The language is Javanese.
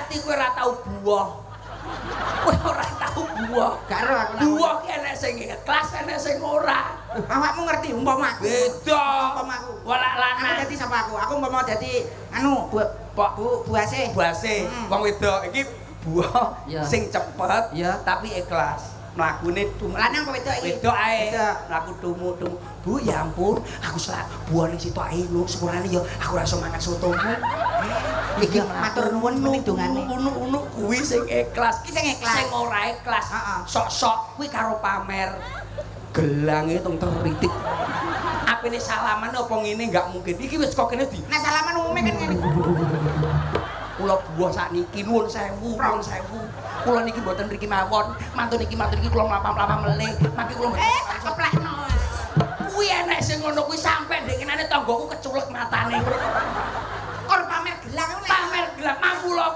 berarti kowe ora tau buah. Kowe ora tau buah. Karo aku. Buah ki enek sing ikhlas, enek sing ora. Awakmu ngerti umpama aku. Beda. Umpama aku. Walak lanang. Dadi sapa aku? Aku umpama dadi anu buase. Buase. Wong wedok iki buah sing cepet tapi ikhlas. Mlakune lanang apa wedok iki? Wedok ae. Mlaku tumu-tumu. Bu, ya ampun, aku selak buah ning situ ae lho, sepurane ya aku ora iso mangan sotomu. Iki matur nuwun muni dongane. Unu kuwi sing ikhlas. Iki sing ikhlas. Sing ora ikhlas. Sok-sok kuwi karo pamer. Gelange tung teritik. Apene salaman apa ngene enggak mungkin. Iki wis kok kene di. Nah salaman umume kan ngene. Kula buah sakniki nuwun sewu, nuwun sewu. Kula niki mboten mriki mawon, mantun iki kula mlampah-mlampah melih. Mangke kula mboten keplekno. Kuwi enek sing ngono kuwi sampe ndengenane tanggoku keculek matane.